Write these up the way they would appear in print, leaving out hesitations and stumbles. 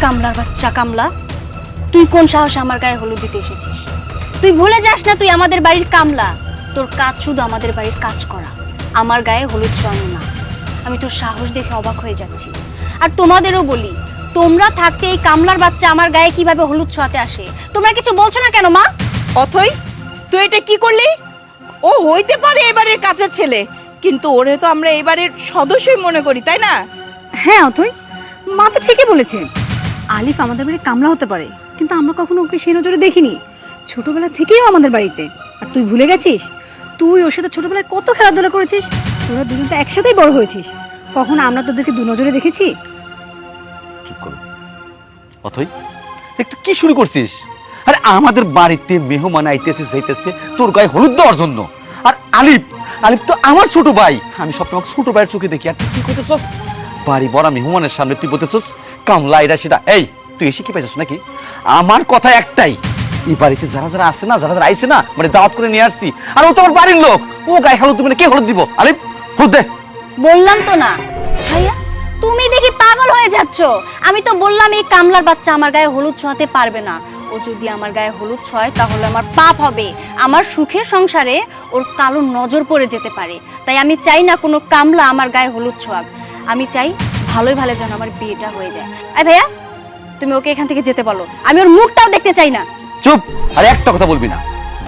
কামলার বাচ্চা কামলা, তুই কোন সাহসে আমার গায়ে হলুদ দিতে এসেছিস? তুই ভুলে যাস না তুই আমাদের বাড়ির কামলা। তোর কাজ শুধু আমাদের বাড়ির কাজ করা, আমার গায়ে হলুদ ছোঁয়ানো না। আমি তোর সাহস দেখে অবাক হয়ে যাচ্ছি। আর তোমাদেরও বলি, তোমরা থাকতে এই কামলার বাচ্চা আমার গায়ে কিভাবে হলুদ ছোঁয়াতে আসে? তোমরা কিছু বলছো না কেন মা? অথই, তুই এটা কি করলি? ও হইতে পারে এবারের কাজের ছেলে, কিন্তু ওরে তো আমরা এবারের সদস্যই মনে করি, তাই না? হ্যাঁ অথই, মা তো ঠিকই বলেছে। আলিফ আমাদের বাড়ির কামলা হতে পারে, কিন্তু আমরা কখনো ওকে সেই নজরে দেখিনি। ছোটবেলা থেকেও আমাদের বাড়িতে। আর তুই ভুলে গেছিস, তুই ওর সাথে ছোটবেলায় কত খেলাধুলা করেছিস। তোরা দুজন তো একসাথেই বড় হয়েছিস। কখনো আমরা তোদেরকে দু নজরে দেখেছি? চুপ করো অথই, একটু কি শুরু করছিস? আরে আমাদের বাড়িতে মেহমান আইতেছে যাইতেছে তোর গায়ে হলুদ দেওয়ার জন্য। আর আলিফ আলিফ তো আমার ছোট ভাই, আমি সবসময় ছোট ভাইয়ের চোখে দেখি। আর তুই করতেছস বাড়ি বড় মেহমানের সামনে, তুই বলতেছস কামলা এটা সেটা। এই তুই এসে কি পাইছিস নাকি? আমার কথা একটাই, এই বাড়িতে যারা যারা আসে না, যারা যারা আইছে না, মানে দাওয়াত করে নিয়ে আসছি। আর ও তো আমার বাড়ির লোক, ও গায়ে হলুদ দিবে না, কে হলুদ দিব? আলিফ হলুদ দে। বললাম তো না ভাইয়া, তুমি দেখি পাগল হয়ে যাচ্ছ। আমি তো বললাম এই কামলার বাচ্চা আমার গায়ে হলুদ ছোঁয়াতে পারবে না। ও যদি আমার গায়ে হলুদ ছোঁয় তাহলে আমার পাপ হবে, আমার সুখের সংসারে ওর কালো নজর পড়ে যেতে পারে। তাই আমি চাই না কোনো কামলা আমার গায়ে হলুদ ছোঁয়াক। আমি চাই ভালোই ভালো যেন আমার বিয়েটা হয়ে যায়। আই ভাইয়া, তুমি ওকে এখান থেকে যেতে বলো, আমি ওর মুখটাও দেখতে চাই না। চুপ, আরে একটা কথা বলবি না,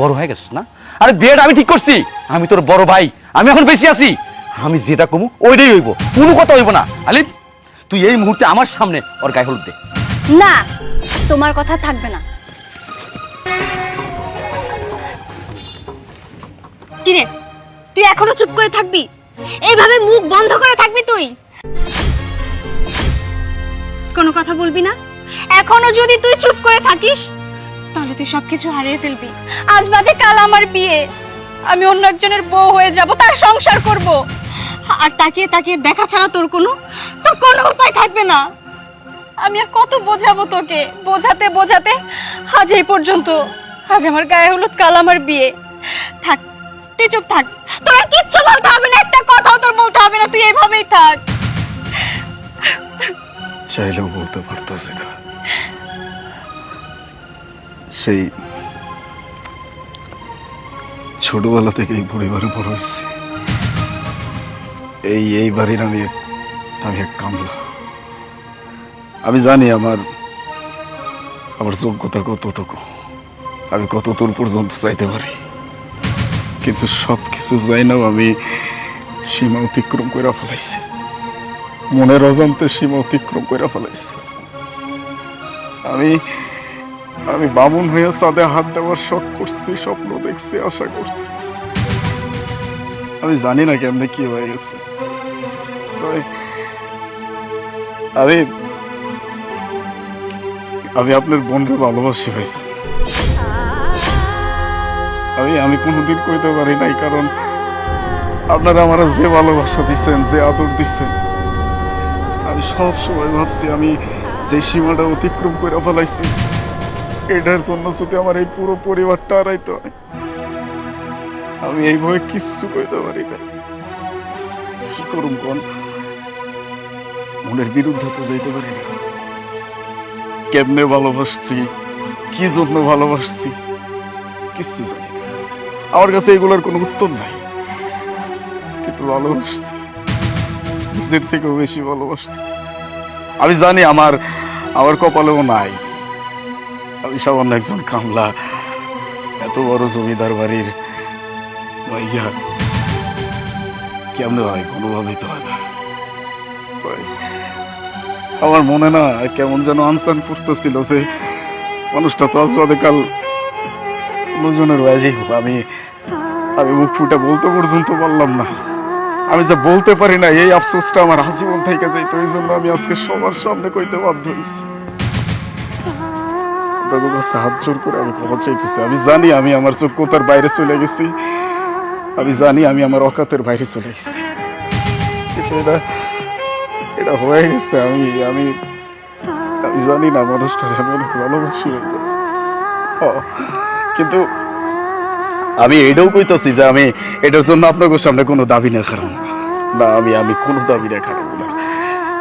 বড় হয়ে গেছিস না? আরে বিয়েটা আমি ঠিক করছি, আমি তোর বড় ভাই, আমি এখন বেশি আছি। আমি যেটা কমু ওইটাই হইব, কোনো কথা হইব না। আলিফ তুই এই মুহূর্তে আমার সামনে ওর গায়ে হলুদ দে। না, তোমার কথা থাকবে না। কিরে, তুই এখনো চুপ করে থাকবি? এইভাবে মুখ বন্ধ করে থাকবি তুই? কোনো কথা বলবি না? এখনো যদি তুই চুপ করে থাকিস তাহলে তুই সবকিছু হারিয়ে ফেলবি। আজ বাদে কাল আমার বিয়ে, আমি অন্য একজনের বউ হয়ে যাব, তার সংসার করব। আর তাকিয়ে তাকিয়ে দেখা ছাড়া তোর কোনো উপায় থাকবে না। আমি আর কত বোঝাবো তোকে, বোঝাতে বোঝাতে আজ এই পর্যন্ত। আজ আমার গায়ে হলুদ, কাল আমার বিয়ে। থাক, তুই চুপ থাক, তোর আর কিচ্ছু বলতে হবে না, একটা কথাও তোর বলতে হবে না, তুই এভাবেই থাক। চাইলেও বলতে পারতেছি না। সেই ছোটবেলা থেকে এই পরিবারে বড় হয়েছি। এই বাড়ির আমি এক কামলা। আমি জানি আমার যোগ্যতা কতটুকু, আমি কত দূর পর্যন্ত চাইতে পারি। কিন্তু সবকিছু যাই না, আমি সীমা অতিক্রম করে ফেলাইছি। মনের অজান্তে সীমা অতিক্রম করে ফেলাইছি। আমি বামুন হয়ে চাঁদে হাত দেওয়ার শখ করছি, স্বপ্ন দেখছি, আশা করছি। আমি জানি না কেমনে কি হয়ে গেছে। আমি আপনার বোনকে ভালোবাসি হয়েছে। আমি কোনোদিন কইতে পারি নাই, কারণ আপনারা আমার যে ভালোবাসা দিচ্ছেন, যে আদর দিচ্ছেন, আমি সব সময় ভাবছি আমি যে সীমাটা অতিক্রম করে ফেলাইছি, এটার জন্য যদি আমার এই পুরো পরিবারটা হারাইতে হয়। আমি এইভাবে কিচ্ছু কইতে পারি না। কি করুম কোন? মনের বিরুদ্ধে তো যাইতে পারি না। কেমনে ভালোবাসছি, কি জন্য ভালোবাসছি, কিচ্ছু জানি না। আমার কাছে এগুলোর কোনো উত্তর নাই। কিন্তু ভালোবাসছি, নিজের থেকেও বেশি ভালোবাসছি। আমি জানি আমার কপালেও নাই। আমি সামান্য একজন কামলা, এত বড় জমিদার বাড়ির ভাইয়া কেমনে হয়? কোনোভাবেই তো হয় না। আমার মনে না কেমন যেন আনসান করতেছিল যে মানুষটা তো আজ বাদে কাল অন্যজনের ওয়াজই হোক। আমি মুখ ফুটে বলতে পর্যন্ত পারলাম না। আমি যা বলতে পারি না, এই আফসোসটা আমার আজীবন থেকে যাইতো। এই জন্য আমি আজকে সবার সামনে কইতে বাধ্য হয়েছি। আপনাদের কাছে হাত জোর করে আমি ক্ষমা চাইতেছি। আমি জানি আমি আমার যোগ্যতার বাইরে চলে গেছি, আমি জানি আমি আমার অকাতের বাইরে চলে গেছি, কিন্তু এটা হয়ে গেছে। আমি জানি না মানুষটার আমি অনেক ভালোবাসি হয়েছে। কিন্তু আমি এটাও কইতেছি যে আমি এটার জন্য আপনাদের সামনে কোনো দাবি না খারাপ না। আমি কোনো দাবি না খারাপ না,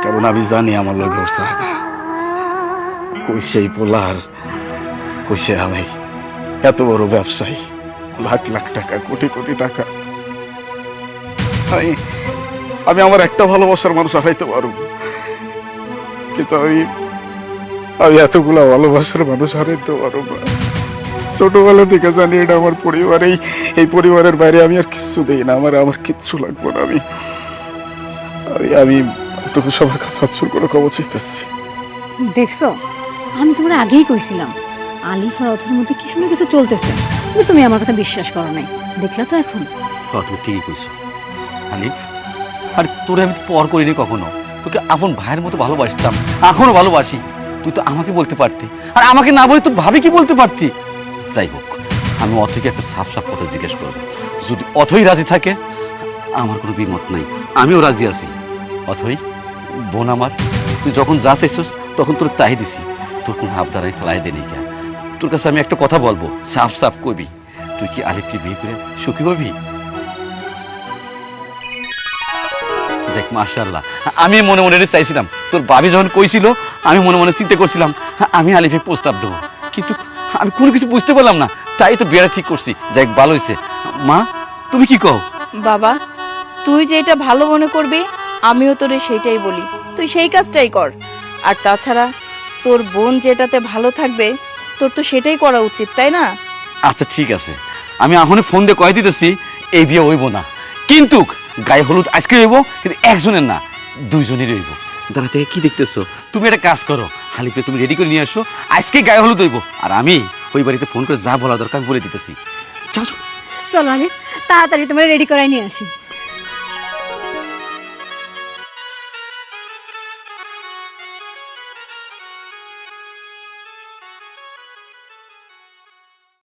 কারণ আমি জানি আমার লগে ওর চায় না। কইছে এই পোলার, কইছে আমি এত বড় ব্যবসায়ী, লাখ লাখ টাকা, কোটি কোটি টাকা। আমি আমার একটা ভালোবাসার মানুষ হারাইতে পারব, কিন্তু আমি এতগুলা ভালোবাসার মানুষ হারাইতে পারব না। ছোটবেলা থেকে জানি এটা আমার পরিবারেই, এই পরিবারের বাইরে আমি আর কিচ্ছু দেই না। আমার কিচ্ছু লাগবে না। আমি তোকে সবার কাছে হাতছুর করে খবর চাইতেছি। দেখছো, আমি তোমার আগেই কইছিলাম আলিফ আর অথর মধ্যে কিছু না কিছু চলতেছে, কিন্তু তুমি আমার কথা বিশ্বাস করো নাই। দেখলা তো এখন। তুমি ঠিকই কইছো আলিফ। আর তোরে আমি পর করিনি কখনো, তোকে আপন ভাইয়ের মতো ভালোবাসতাম, এখনো ভালোবাসি। তুই তো আমাকে বলতে পারতি, আর আমাকে না বলে তোর ভাবি কি বলতে পারতি। যাই হোক, আমি অথইকে একটা সাফ সাফ কথা জিজ্ঞেস করবো। যদি অথই রাজি থাকে, আমার কোনো বিমত নাই, আমিও রাজি আছি। অথই বোন আমার, তুই যখন যা চাইছস তখন তোর তাই দিছি, তোর কোনো আবদার আমি ফেলাই দেনি। কেন তোর কাছে আমি একটা কথা বলবো, সাফ সাফ কবি, তুই কি আলিফকে বিয়ে করে সুখী হবি? দেখ মাশাআল্লাহ, আমি মনে মনে চাইছিলাম, তোর ভাবি যখন কইছিল আমি মনে মনে চিন্তা করছিলাম আমি আলিফে প্রস্তাব দেবো, কিন্তু আমি কোনো কিছু বুঝতে পারলাম না, তাই তো বিয়েটা ঠিক করছি। যাই ভালো হয়েছে। মা তুমি কি কও? বাবা, তুই যেটা ভালো মনে করবি আমিও তোরে সেইটাই বলি, তুই সেই কাজটাই কর। আর তাছাড়া তোর বোন যেটাতে ভালো থাকবে তোর তো সেটাই করা উচিত, তাই না? আচ্ছা ঠিক আছে, আমি এখনই ফোন দিয়ে কয়ে দিতেছি এই বিয়ে হইব না, কিন্তু গায়ে হলুদ আজকে হইব, কিন্তু একজনের না, দুইজনের হইব। দাঁড়া থেকে কি দেখতেছো? তুমি একটা কাজ করো, হালিফে তুমি রেডি করে নিয়ে আসো, আজকে গায়ে হলুদ হইব, আর আমি ওই বাড়িতে ফোন করে যা বলা দরকার বলে দিতেছি। যাও যাও। চলো আলিফ, তাড়াতাড়ি তোমরা রেডি করাই নিয়ে আসি।